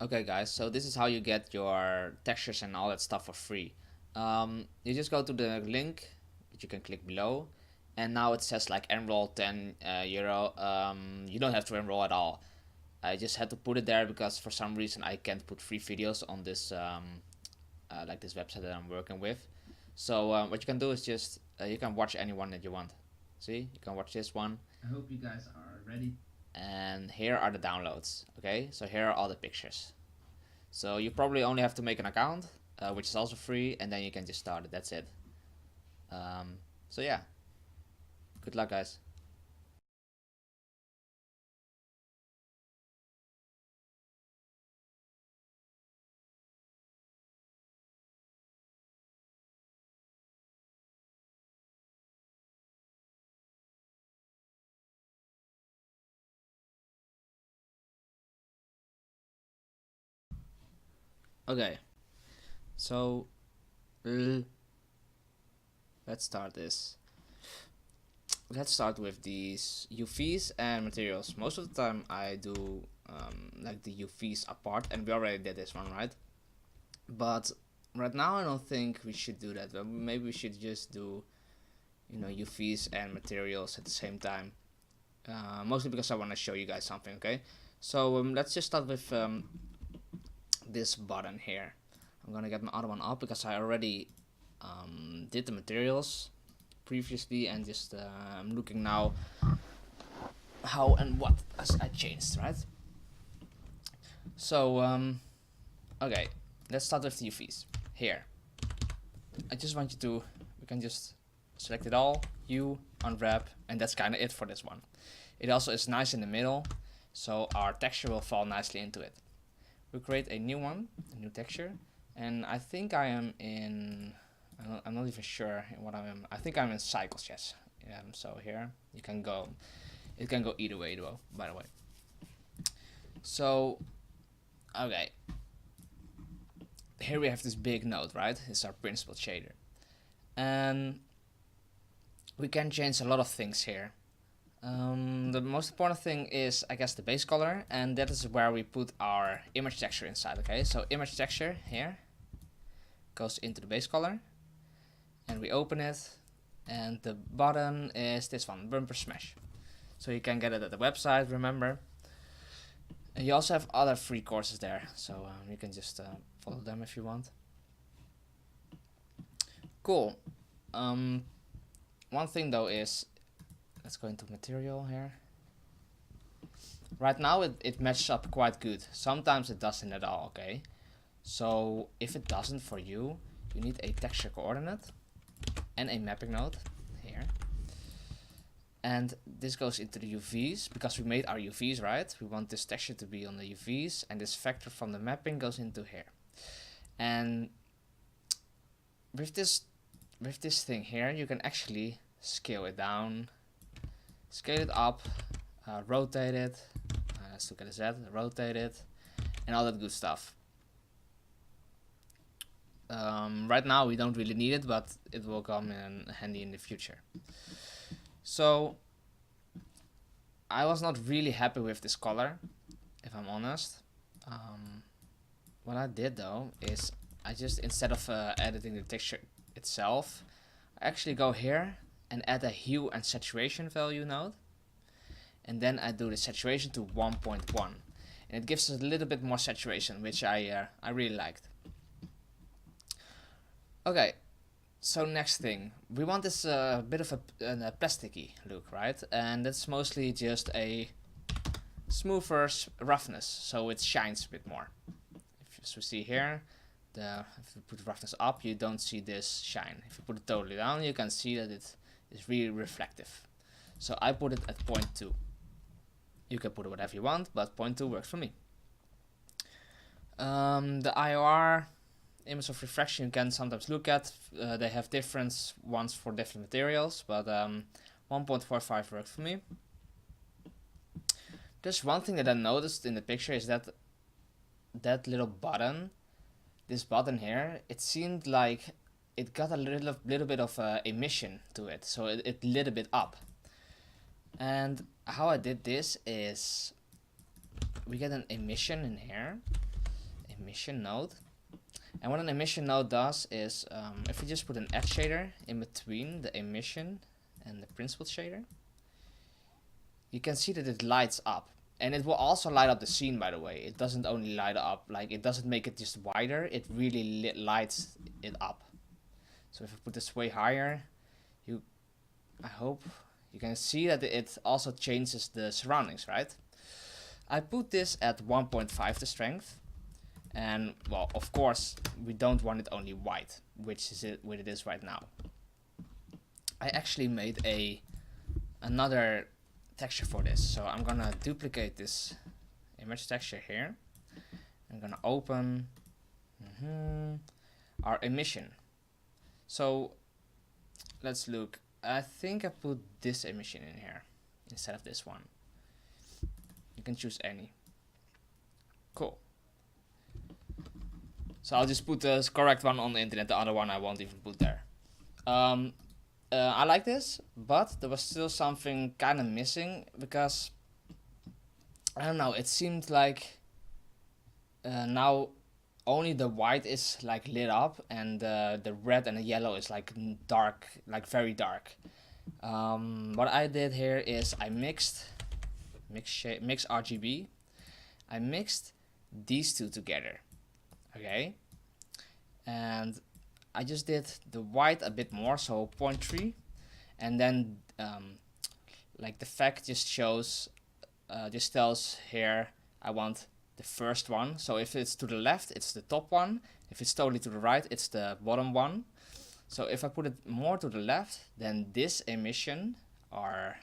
Okay guys, so this is how you get your textures and all that stuff for free. You just go to the link that you can click below, and now it says like enroll 10 euro. You don't have to enroll at all. I just had to put it there because for some reason I can't put free videos on this like this website that I'm working with. So what you can do is just you can watch any one that you want. See, you can watch this one. I hope you guys are ready. And here are the downloads. Okay, so here are all the pictures. So you probably only have to make an account, which is also free, and then you can just start it. That's it. So yeah, good luck guys. Okay, so let's start this. Let's start with these UVs and materials. Most of the time I do like the UVs apart, and we already did this one, right? But right now I don't think we should do that. Maybe we should just do, you know, UVs and materials at the same time. Mostly because I want to show you guys something. Okay, so let's just start with this button here. I'm gonna get my other one up because I already did the materials previously, and just I'm looking now how and what I changed, right? So okay, let's start with the UVs. Here, I just want you to, we can just select it all, unwrap, and that's kind of it for this one. It also is nice in the middle, so our texture will fall nicely into it. We'll create a new one, a new texture, and I think I am in, I'm not even sure what I am. I think I'm in cycles, yes. So here you can go, it can go either way though, by the way. So okay, here we have this big node, right? It's our principal shader, and we can change a lot of things here. The most important thing is, I guess, the base color, and that is where we put our image texture inside. Okay, so image texture here goes into the base color, and we open it, and the button is this one, Bumper Smash. So you can get it at the website, remember. And you also have other free courses there, so you can just follow them if you want. Cool. One thing though is, let's go into material here. Right now it matches up quite good. Sometimes it doesn't at all, okay? So if it doesn't for you, you need a texture coordinate and a mapping node here. And this goes into the UVs, because we made our UVs, right? We want this texture to be on the UVs, and this vector from the mapping goes into here. And with this thing here, you can actually scale it down, scale it up, rotate it, let's look at the Z, rotate it, and all that good stuff. Right now we don't really need it, but it will come in handy in the future. So I was not really happy with this color, if I'm honest. What I did though is I just, instead of editing the texture itself, I actually go here and add a hue and saturation value node, and then I do the saturation to 1.1, and it gives us a little bit more saturation, which I really liked. Okay, so next thing, we want this bit of a plasticky look, right? And that's mostly just a smoother roughness, so it shines a bit more. As we see here, if you put roughness up, you don't see this shine. If you put it totally down, you can see that it is really reflective. So I put it at 0.2. You can put it whatever you want, but 0.2 works for me. The IOR, image of refraction, you can sometimes look at. They have different ones for different materials, but 1.45 works for me. There's one thing that I noticed in the picture is that little button, this button here, it seemed like it got a little bit of emission to it, so it lit a bit up. And how I did this is, we get an emission in here, emission node. And what an emission node does is, if we just put an edge shader in between the emission and the principled shader, you can see that it lights up. And it will also light up the scene, by the way. It doesn't only light up, like, it doesn't make it just wider, it really lights it up. So if I put this way higher, I hope you can see that it also changes the surroundings, right? I put this at 1.5 the strength. And, well, of course, we don't want it only white, which is what it is right now. I actually made another texture for this, so I'm gonna duplicate this image texture here. I'm gonna open our emission. So let's look. I think I put this emission in here instead of this one. You can choose any. Cool. So I'll just put the correct one on the internet, the other one I won't even put there. I like this, but there was still something kind of missing, because, I don't know, it seemed like now only the white is like lit up, and the red and the yellow is like dark, like very dark. What I did here is I mix RGB. I mixed these two together. Okay, and I just did the white a bit more, so 0.3, and then like the fact just shows, just tells here I want the first one. So if it's to the left, it's the top one. If it's totally to the right, it's the bottom one. So if I put it more to the left, then this emission, or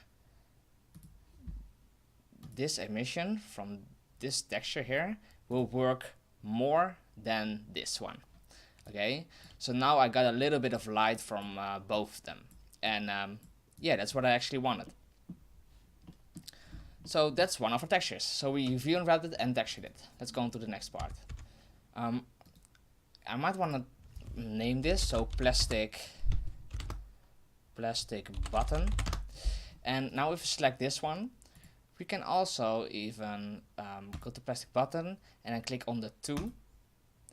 this emission from this texture here, will work more than this one. Okay, so now I got a little bit of light from both of them, and yeah, that's what I actually wanted. So that's one of our textures. So we UV unwrapped it and textured it. Let's go on to the next part. I might want to name this, so plastic button. And now if we select this one, we can also even go to plastic button and then click on the 2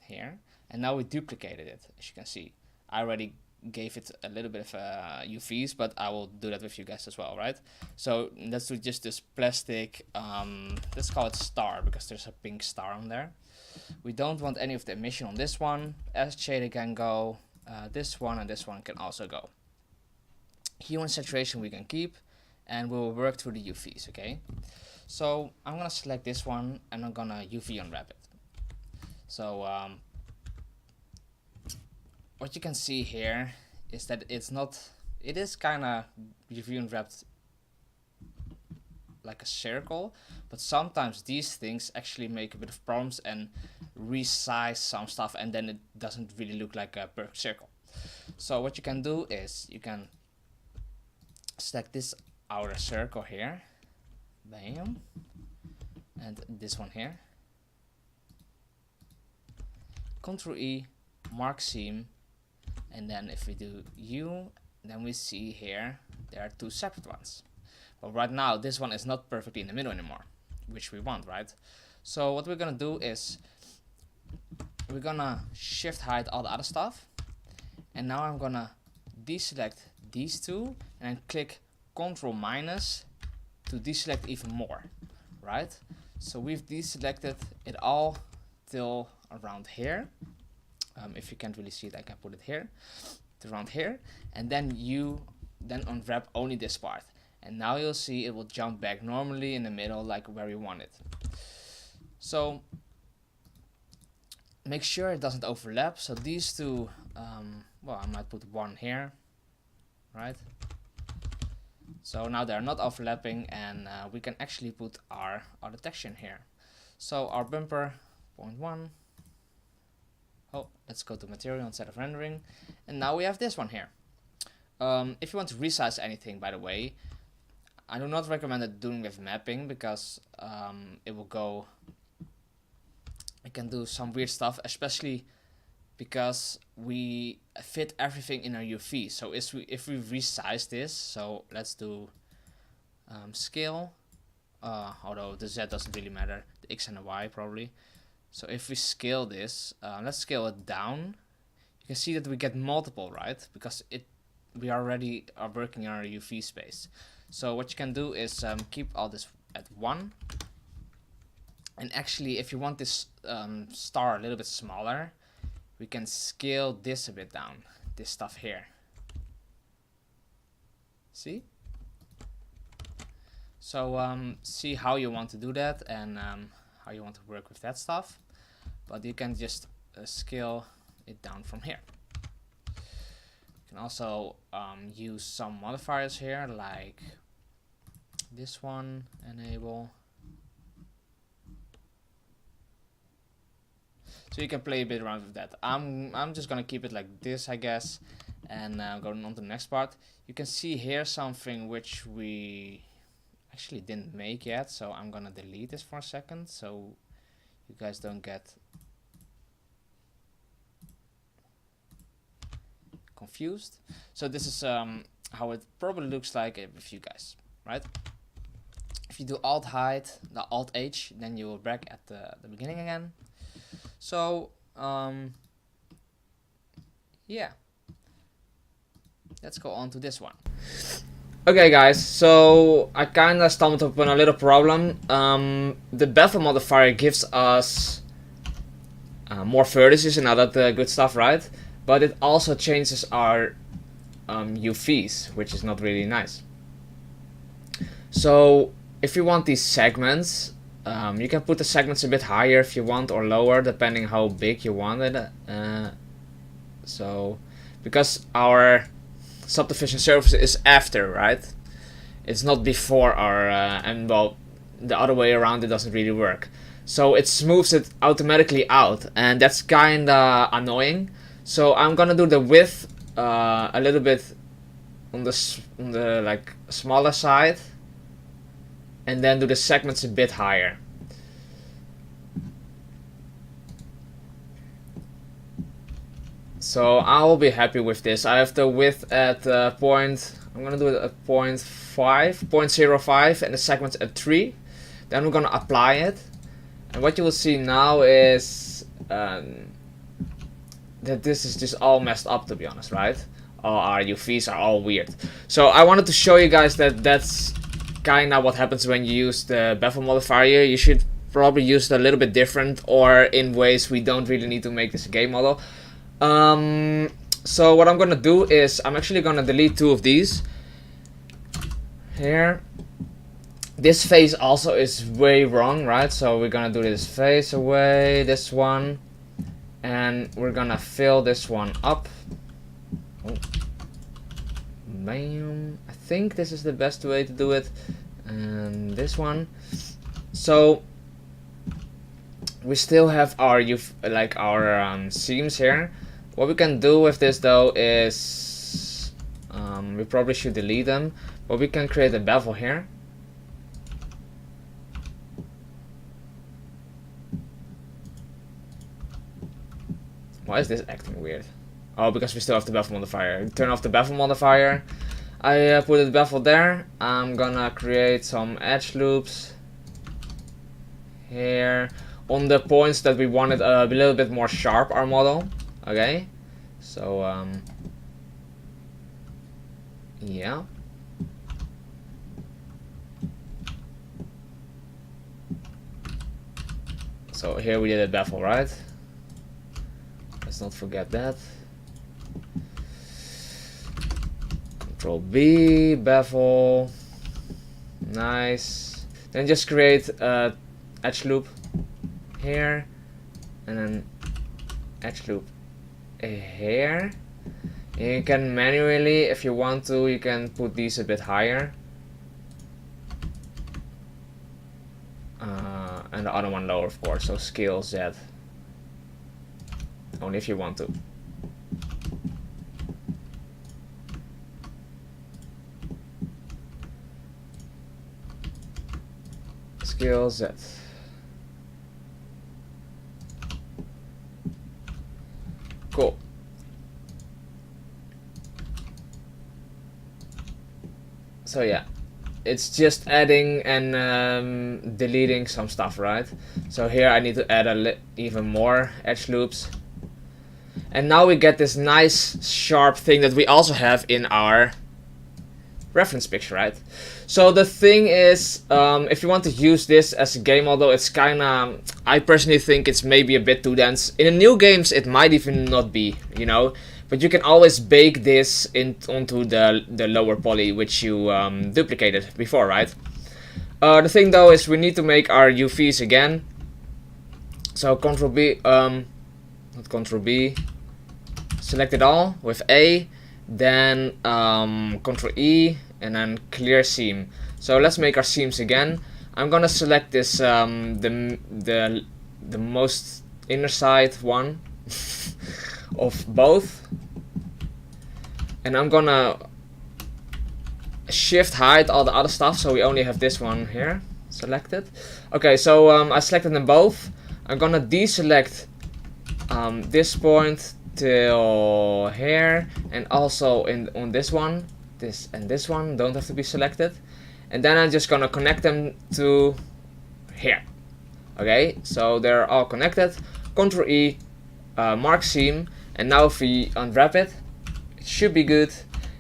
here, and now we duplicated it. As you can see, I already gave it a little bit of UVs, but I will do that with you guys as well, right? So let's do just this plastic, let's call it star, because there's a pink star on there. We don't want any of the emission on this one. Edge shader can go, this one and this one can also go. Hue and saturation we can keep, and we'll work through the UVs, okay? So I'm gonna select this one and I'm gonna UV unwrap it. So what you can see here is that it is kind of UV unwrapped like a circle, but sometimes these things actually make a bit of problems and resize some stuff, and then it doesn't really look like a perfect circle. So what you can do is you can select this outer circle here, bam, and this one here, Ctrl E, mark seam, and then if we do U, then we see here there are 2 separate ones. But right now this one is not perfectly in the middle anymore, which we want, right? So what we're gonna do is we're gonna shift hide all the other stuff, and now I'm gonna deselect these 2 and click Ctrl minus to deselect even more, right? So we've deselected it all till around here. If you can't really see it, I can put it here to around here, and then you unwrap only this part, and now you'll see it will jump back normally in the middle, like where you want it. So make sure it doesn't overlap. So these 2, well, I might put 1 here, right? So now they're not overlapping, and we can actually put our other texture in here. So our bumper 0.1. Oh, let's go to material instead of rendering, and now we have this one here. If you want to resize anything, by the way, I do not recommend it doing with mapping, because it can do some weird stuff, especially because we fit everything in our UV. So if we resize this, so let's do scale, although the Z doesn't really matter, the X and the Y probably. So if we scale this, let's scale it down. You can see that we get multiple, right? Because we already are working in our UV space. So what you can do is keep all this at 1. And actually, if you want this star a little bit smaller, we can scale this a bit down. This stuff here. See? So see how you want to do that and how you want to work with that stuff. But you can just scale it down from here. You can also use some modifiers here, like this one, enable. So you can play a bit around with that. I'm just gonna keep it like this, I guess, and going on to the next part. You can see here something which we actually didn't make yet, so I'm gonna delete this for a second so you guys don't get confused. So this is how it probably looks like with you guys, right? If you do Alt hide, the Alt H, then you will back at the beginning again. So yeah, let's go on to this one. Okay guys, so I kinda stumbled upon a little problem. The bevel modifier gives us more vertices and all that good stuff, right? But it also changes our UVs, which is not really nice. So if you want these segments, you can put the segments a bit higher if you want, or lower, depending how big you want it. So because our subdivision surface is after, right? It's not before our and well, the other way around it doesn't really work. So it smooths it automatically out, and that's kinda annoying. So I'm gonna do the width a little bit on the like smaller side, and then do the segments a bit higher. So I will be happy with this. I have the width at I'm gonna do it at 0.05, and the segments at 3. Then we're gonna apply it, and what you will see now is that this is just all messed up, to be honest, right? All our UVs are all weird. So I wanted to show you guys that that's kinda what happens when you use the bevel modifier. You should probably use it a little bit different, or in ways we don't really need to make this a game model. So what I'm gonna do is I'm actually gonna delete 2 of these here. This face also is way wrong, right? So we're gonna do this face away, this one, and we're gonna fill this one up. Oh. Bam. I think this is the best way to do it. And this one. So we still have our seams here. What we can do with this though is we probably should delete them, but we can create a bevel here. Why is this acting weird? Oh, because we still have the bevel modifier. Turn off the bevel modifier. I put the bevel there. I'm gonna create some edge loops here on the points that we wanted a little bit more sharp, our model. Okay, so yeah. So here we did a bevel, right? Let's not forget that. Control B, bevel. Nice. Then just create a edge loop here, and then edge loop here. You can manually, if you want to, you can put these a bit higher. And the other one lower, of course, so scale Z. Only if you want to. Scale Z. Cool. So yeah, it's just adding and deleting some stuff, right? So here I need to add even more edge loops. And now we get this nice sharp thing that we also have in our reference picture, right? So the thing is, if you want to use this as a game model, it's kinda, I personally think it's maybe a bit too dense. In the new games it might even not be, you know, but you can always bake this onto the lower poly which you duplicated before, right? The thing though is we need to make our UVs again. So Ctrl B, not Ctrl B, select it all with A, then Ctrl E, and then clear seam. So let's make our seams again. I'm gonna select this the most inner side one of both, and I'm gonna shift hide all the other stuff so we only have this one here selected. Okay, so I selected them both. I'm gonna deselect this point till here, and also on this one, this and this one don't have to be selected, and then I'm just gonna connect them to here. Okay, so they're all connected. Ctrl E, mark seam, and now if we unwrap it, it should be good.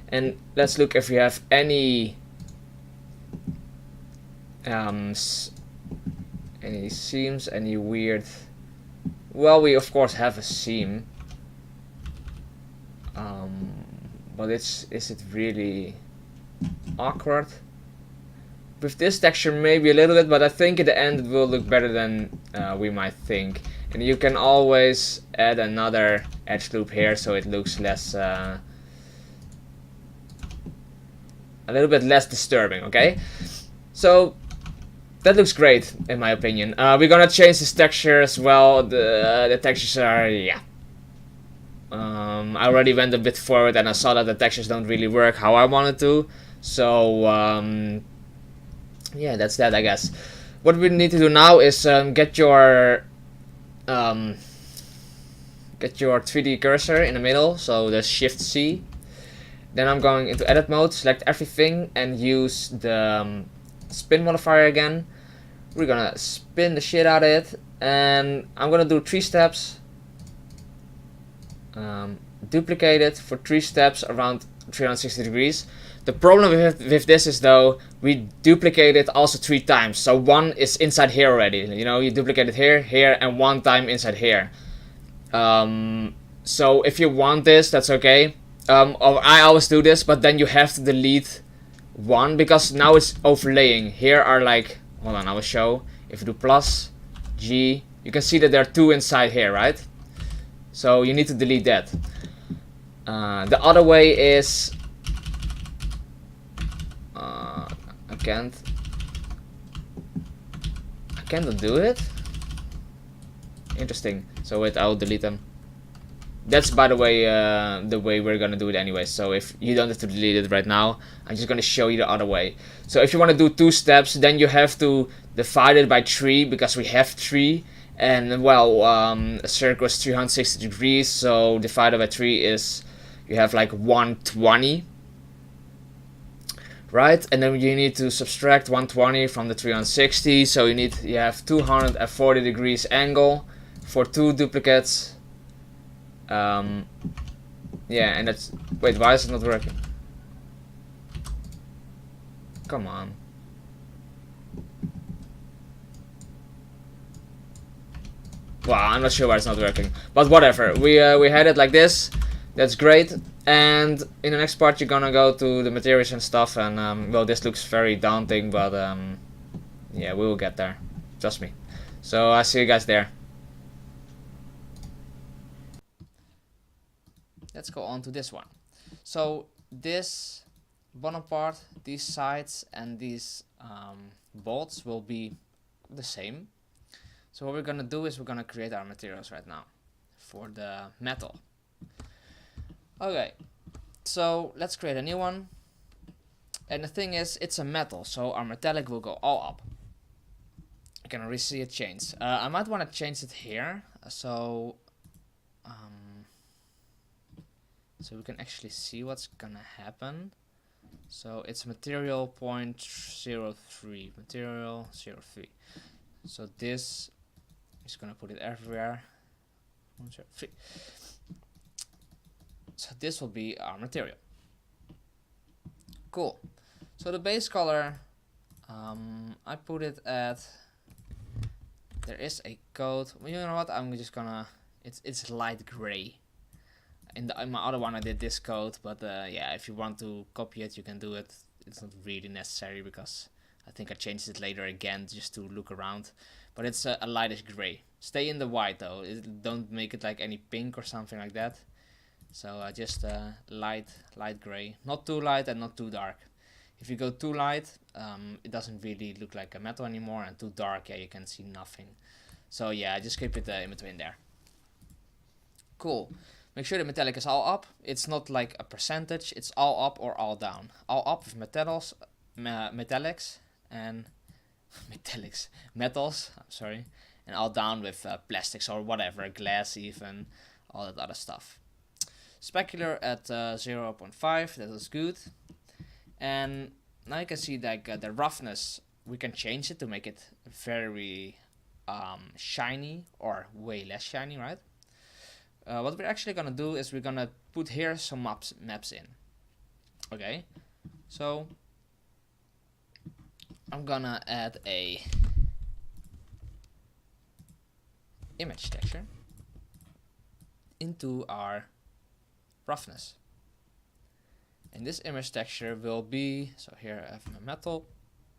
And let's look if we have any seams, any weird. Well, we of course have a seam, but is it really awkward? With this texture maybe a little bit, but I think at the end it will look better than we might think. And you can always add another edge loop here so it looks less a little bit less disturbing, okay? So that looks great in my opinion. We're gonna change this texture as well. The textures are, yeah. I already went a bit forward and I saw that the textures don't really work how I wanted to. So yeah, that's that, I guess. What we need to do now is get your 3D cursor in the middle. So the Shift C. Then I'm going into edit mode, select everything, and use the spin modifier again. We're gonna spin the shit out of it, and I'm gonna do 3 steps. Duplicate it for 3 steps around 360 degrees. The problem with this is though, we duplicate it also 3 times. So 1 is inside here already. You know, you duplicate it here, here, and 1 time inside here. So if you want this, that's okay. I always do this, but then you have to delete 1 because now it's overlaying. Here are like, hold on, I will show. If you do plus G, you can see that there are 2 inside here, right? So you need to delete that. The other way is I can't do it. Interesting. So wait, I'll delete them. That's, by the way we're gonna do it anyway, so if you don't have to delete it right now, I'm just gonna show you the other way. So if you want to do 2 steps, then you have to divide it by 3 because we have 3, and well, a circle is 360 degrees, so divided by 3 is, you have like 120, right? And then you need to subtract 120 from the 360, so you have 240 degrees angle for 2 duplicates. Yeah, and that's, wait, why is it not working? Come on. Well, I'm not sure why it's not working, but whatever. We had it like this. That's great. And in the next part, you're gonna go to the materials and stuff. And well, this looks very daunting, but yeah, we will get there. Trust me. So I'll see you guys there. Let's go on to this one. So this bottom part, these sides and these bolts will be the same. So what we're gonna do is we're gonna create our materials right now for the metal. Okay, so let's create a new one. And the thing is, it's a metal, so our metallic will go all up. You can already see it change. I might want to change it here, so we can actually see what's gonna happen. So it's material 0.03, material 03. So this is gonna put it everywhere. 103. So this will be our material. Cool. So the base color, I put it at. There is a code. Well, you know what? I'm just gonna. It's light gray. In my other one, I did this code, but yeah, if you want to copy it, you can do it. It's not really necessary because I think I changed it later again just to look around. But it's a lightish gray. Stay in the white though. Don't make it like any pink or something like that. So just light gray, not too light and not too dark. If you go too light, it doesn't really look like a metal anymore, and too dark, yeah, you can see nothing. So yeah, just keep it in between there. Cool. Make sure the metallic is all up. It's not like a percentage, it's all up or all down. All up with metallics and metals, I'm sorry, and all down with plastics or whatever, glass even, all that other stuff. Specular at 0.5, that is good. And now you can see like the roughness, we can change it to make it very shiny or way less shiny, right? What we're actually gonna do is we're gonna put here some maps in. Okay, so I'm gonna add a image texture into our roughness. And this image texture will be, so here I have my metal,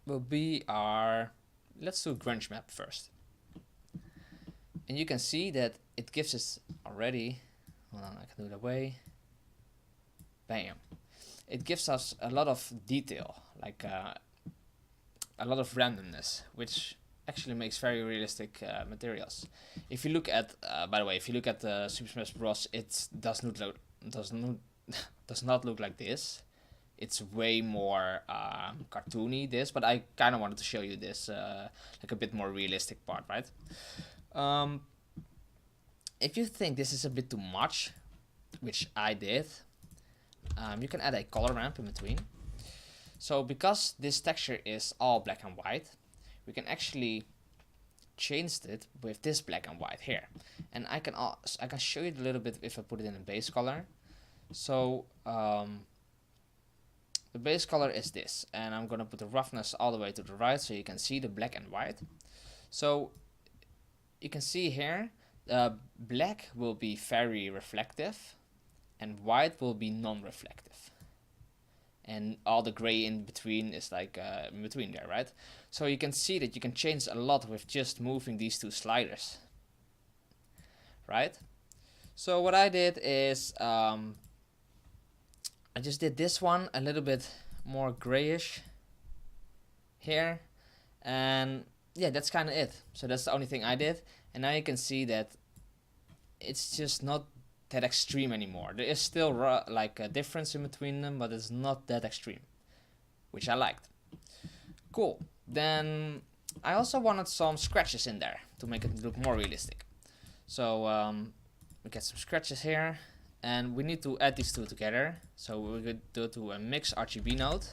will be our, let's do grunge map first. And you can see that it gives us already, hold on, I can do it away, bam. It gives us a lot of detail, like a lot of randomness, which actually makes very realistic materials. If you look at, by the way, if you look at Super Smash Bros, it does not look like this. It's way more cartoony, this, but I kind of wanted to show you this like a bit more realistic part, right? If you think this is a bit too much, which I did, you can add a color ramp in between. So because this texture is all black and white, we can actually change it with this black and white here. And I can show you a little bit if I put it in a base color. So the base color is this, and I'm gonna put the roughness all the way to the right so you can see the black and white. So you can see here, black will be very reflective and white will be non-reflective, and all the gray in between is like in between there, right? So you can see that you can change a lot with just moving these two sliders, right? So what I did is I just did this one a little bit more grayish here, and yeah, that's kind of it. So that's the only thing I did, and now you can see that it's just not that extreme anymore. There is still like a difference in between them, but it's not that extreme, which I liked. Cool. Then I also wanted some scratches in there to make it look more realistic. So we get some scratches here, and we need to add these two together. So we're going to go to a mix RGB node,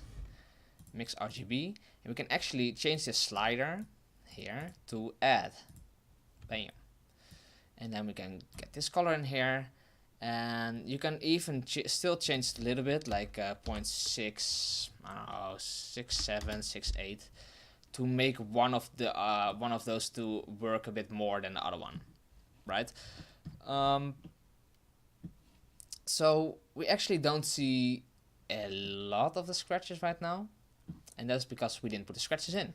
mix RGB, and we can actually change this slider here to add, bam. And then we can get this color in here, and you can even still change it a little bit, like 0.6, I don't know, 6.7, 6.8, to make one of those two work a bit more than the other one, right? So we actually don't see a lot of the scratches right now, and that's because we didn't put the scratches in.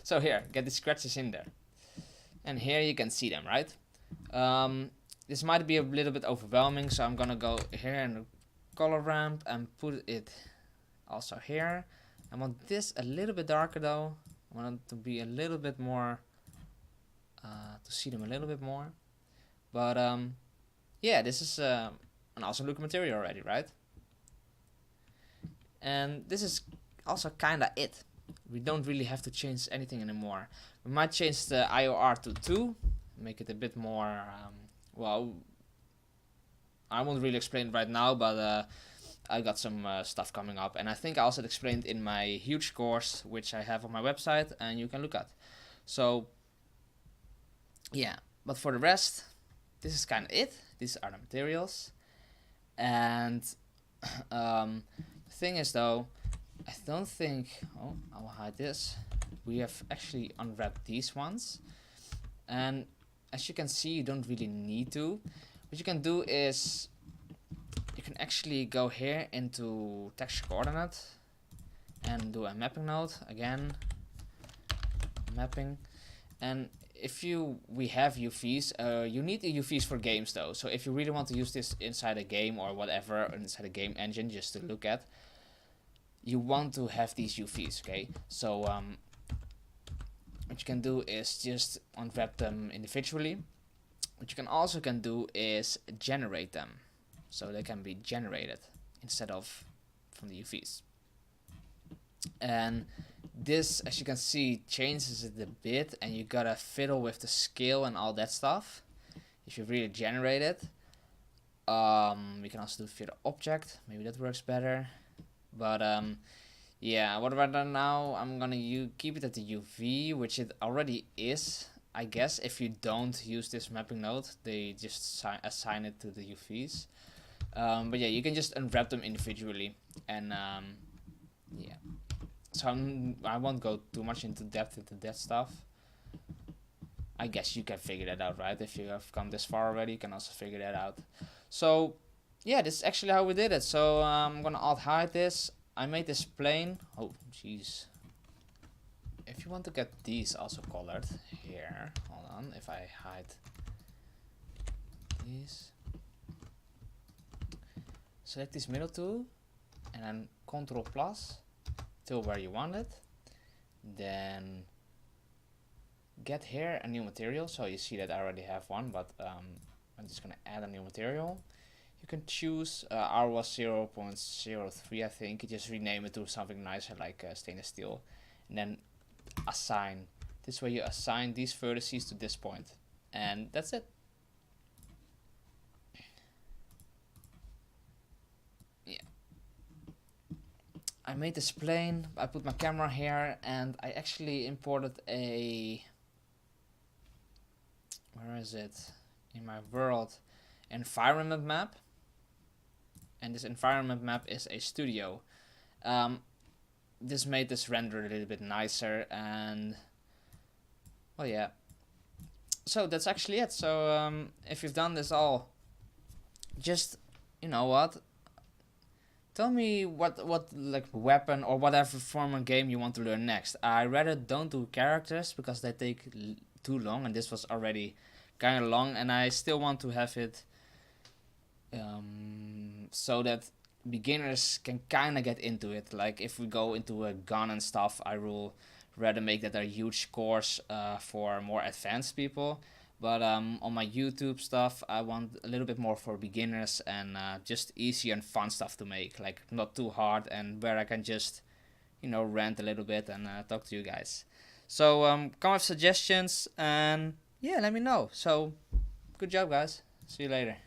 So here, get the scratches in there, and here you can see them, right? This might be a little bit overwhelming, so I'm gonna go here in the color ramp and put it also here. I want this a little bit darker though. I want it to be a little bit more, to see them a little bit more. But yeah, this is an awesome looking material already, right? And this is also kinda it. We don't really have to change anything anymore. We might change the IOR to 2, make it a bit more, well, I won't really explain it right now, but I got some stuff coming up, and I think I also explained in my huge course, which I have on my website, and you can look at. So yeah, but for the rest, this is kind of it. These are the materials, and the thing is though, I don't think. Oh, I will hide this. We have actually unwrapped these ones, and as you can see, you don't really need to. What you can do is you can actually go here into texture coordinate and do a mapping node again, mapping. And if we have UVs, you need the UVs for games though. So if you really want to use this inside a game or whatever, inside a game engine just to look at, you want to have these UVs, okay? So what you can do is just unwrap them individually. What you can also do is generate them, so they can be generated instead of from the UVs. And this, as you can see, changes it a bit, and you gotta fiddle with the scale and all that stuff if you really generate it. We can also do fiddle object, maybe that works better. But yeah, what about now? I'm gonna keep it at the UV, which it already is. I guess if you don't use this mapping node, they just assign it to the UVs. But yeah, you can just unwrap them individually, and yeah. So I won't go too much into depth into that stuff. I guess you can figure that out, right? If you have come this far already, you can also figure that out. So yeah, this is actually how we did it. So I'm gonna alt hide this. I made this plane. Oh, jeez. If you want to get these also colored, here, hold on, if I hide these. Select this middle two, and then Ctrl plus, till where you want it. Then get here a new material, so you see that I already have one, but I'm just gonna add a new material. You can choose, R was 0.03, I think. You just rename it to something nicer like stainless steel, and then assign. This way you assign these vertices to this point, and that's it. Yeah, I made this plane. I put my camera here, and I actually imported a, where is it, in my world, environment map. And this environment map is a studio. This made this render a little bit nicer, and well, yeah. So that's actually it. So if you've done this all, just, you know what, tell me what like weapon or whatever form of game you want to learn next. I rather don't do characters because they take too long, and this was already kind of long, and I still want to have it so that beginners can kind of get into it. Like if we go into a gun and stuff, I will rather make that a huge course for more advanced people. But on my YouTube stuff, I want a little bit more for beginners and just easy and fun stuff to make, like not too hard, and where I can just, you know, rant a little bit and talk to you guys. So come with suggestions, and yeah, let me know. So good job, guys. See you later.